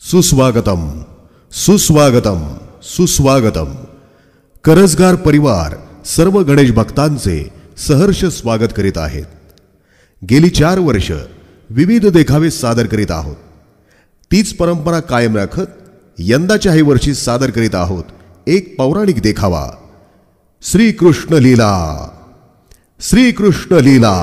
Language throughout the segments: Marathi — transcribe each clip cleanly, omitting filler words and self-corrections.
सुस्वागतम सुस्वागतम सुस्वागतम। करजगार परिवार सर्व गणेश भक्तांचे सहर्ष स्वागत करीत आहेत। गेली 4 वर्ष विविध देखावे सादर करीत आहोत। तीच परंपरा कायम राखत यंदाच्याही वर्षी सादर करीत आहोत एक पौराणिक देखावा, श्रीकृष्ण लीला। श्रीकृष्ण लीला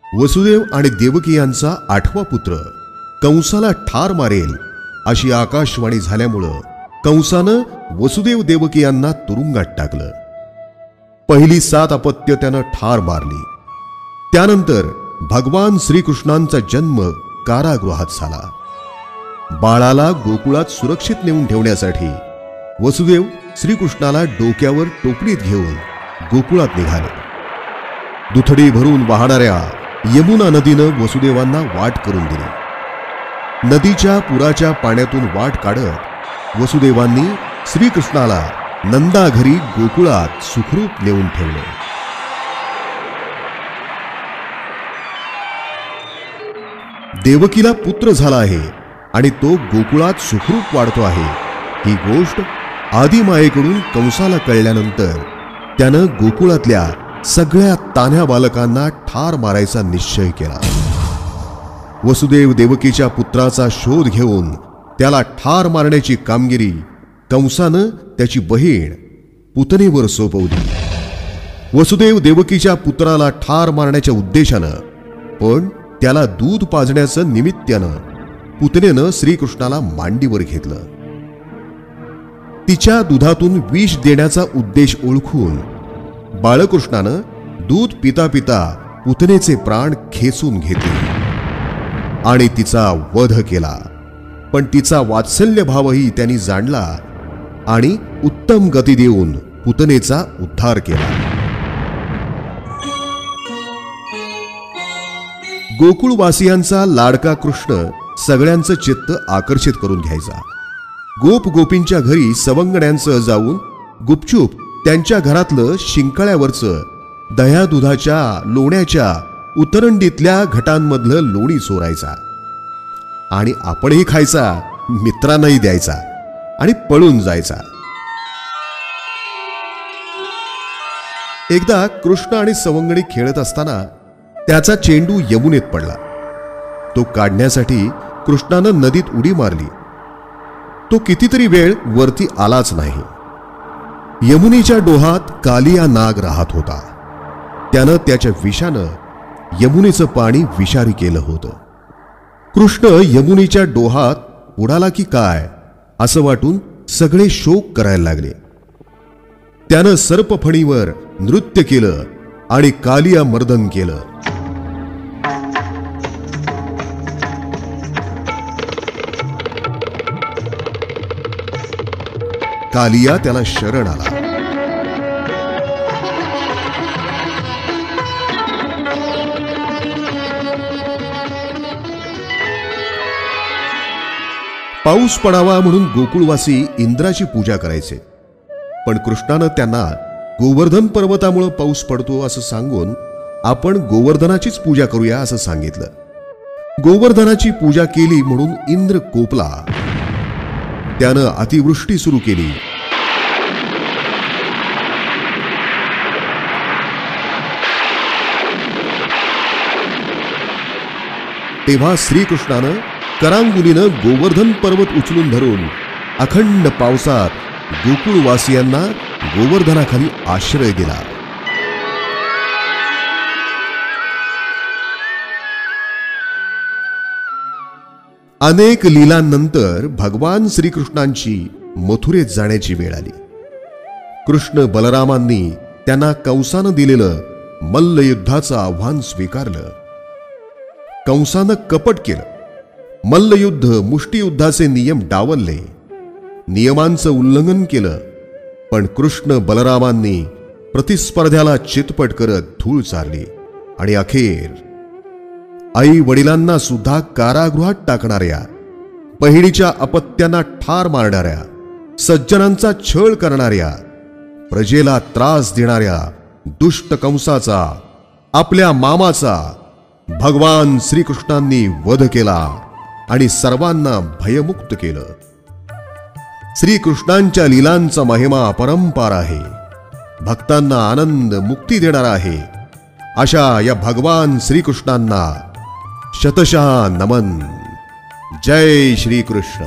वसुदेव आणि देवकी यांचा 8वा पुत्र कंसाला ठार मारेल अशी आकाशवाणी झाल्यामुळं कंसानं वसुदेव देवकी यांना तुरुंगात टाकलं। पहिली 7 अपत्य त्यानं ठार मारली। त्यानंतर भगवान श्रीकृष्णांचा जन्म कारागृहात झाला। बाळाला गोकुळात सुरक्षित नेऊन ठेवण्यासाठी वसुदेव श्रीकृष्णाला डोक्यावर टोपलीत घेऊन गोकुळात निघाले। दुथडी भरून वाहणाऱ्या यमुना नदीनं वसुदेवांना वाट करून दिली। नदीच्या पुराच्या पाण्यातून वाट काढत वसुदेवांनी श्रीकृष्णाला नंदा घरी गोकुळात सुखरूप नेऊन ठेवले। देवकीला पुत्र झाला आहे आणि तो गोकुळात सुखरूप वाढतो आहे ही गोष्ट आदिमायेकडून कंसाला कळल्यानंतर त्यानं गोकुळातल्या सगळ्या तान्ह्या बालकांना ठार मारायचा निश्चय केला। वसुदेव देवकीच्या पुत्राचा शोध घेऊन त्याला ठार मारण्याची कामगिरी कंसानं त्याची बहीण पुतनेवर सोपवली। वसुदेव देवकीच्या पुत्राला ठार मारण्याच्या उद्देशानं पण त्याला दूध पाजण्याचं निमित्तानं पुतनेनं श्रीकृष्णाला मांडीवर घेतलं। तिच्या दुधातून विष देण्याचा उद्देश ओळखून बाळकृष्णानं दूध पिता पिता पुतनेचे प्राण खेचून घेतले आणि तिचा वध केला। पण तिचा वात्सल्य भावही त्यांनी जाणला आणि उत्तम गती देऊन पुतनेचा उद्धार केला। गोकुळवासियांचा लाडका कृष्ण सगळ्यांचं चित्त आकर्षित करून घ्यायचा। गोप गोपींच्या घरी सवंगड्यांसह जाऊन गुपचूप त्यांच्या घरातलं शिंकाळ्यावरचं दह्या दुधाच्या लोण्याच्या उतरंडीतल्या घटांमधलं लोणी चोरायचा आणि आपणही खायचा, मित्रांनाही द्यायचा आणि पळून जायचा। एकदा कृष्ण आणि सवंगडी खेळत असताना त्याचा चेंडू यमुनेत पडला। तो काढण्यासाठी कृष्णानं नदीत उडी मारली। तो कितीतरी वेळ वरती आलाच नाही। यमुनेच्या डोहात कालिया नाग राहत होता। त्यानं त्याच्या विषानं यमुनेचं पाणी विषारी केलं होतं। कृष्ण यमुनेच्या डोहात उडाला की काय असं वाटून सगळे शोक करायला लागले। त्यानं सर्पफणीवर नृत्य केलं आणि कालिया मर्दन केलं। कालिया त्याला शरण आला। पाऊस पडावा म्हणून गोकुळवासी इंद्राची पूजा करायचे, पण कृष्णानं त्यांना गोवर्धन पर्वतामुळे पाऊस पडतो असं सांगून आपण गोवर्धनाचीच पूजा करूया असं सांगितलं। गोवर्धनाची पूजा केली म्हणून इंद्र कोपला। त्यानं अतिवृष्टी सुरू केली। तेव्हा श्रीकृष्णानं करांगुलीनं गोवर्धन पर्वत उचलून धरून अखंड पावसात गोकुळवासियांना गोवर्धनाखाली आश्रय दिला। अनेक लीलांनंतर भगवान श्रीकृष्णांची मथुरेत जाण्याची वेळ आली। कृष्ण बलरामांनी त्यांना कंसानं दिलेलं मल्लयुद्धाचं आव्हान स्वीकारलं। कंसानं कपट केलं। मल्लयुद्ध मुष्टियुद्धाचे नियम डावलले, नियमांचं उल्लंघन केलं। पण कृष्ण बलरामांनी प्रतिस्पर्ध्याला चितपट करत धूळ चारली आणि अखेर आई वडिलांना सुद्धा कारागृहात टाकणाऱ्या पहिलीच्या अपत्यांना ठार मारणाऱ्या, सज्जनांचा छळ करणाऱ्या, प्रजेला त्रास देणाऱ्या दुष्ट कंसाचा, आपल्या मामाचा भगवान श्रीकृष्णांनी वध केला आणि सर्वांना भयमुक्त केलं. श्रीकृष्णांच्या लीलांचा महिमा अपरंपार आहे. भक्तांना आनंद मुक्ती देणारा आहे. अशा या भगवान श्रीकृष्णांना शतशः नमन. जय श्रीकृष्ण.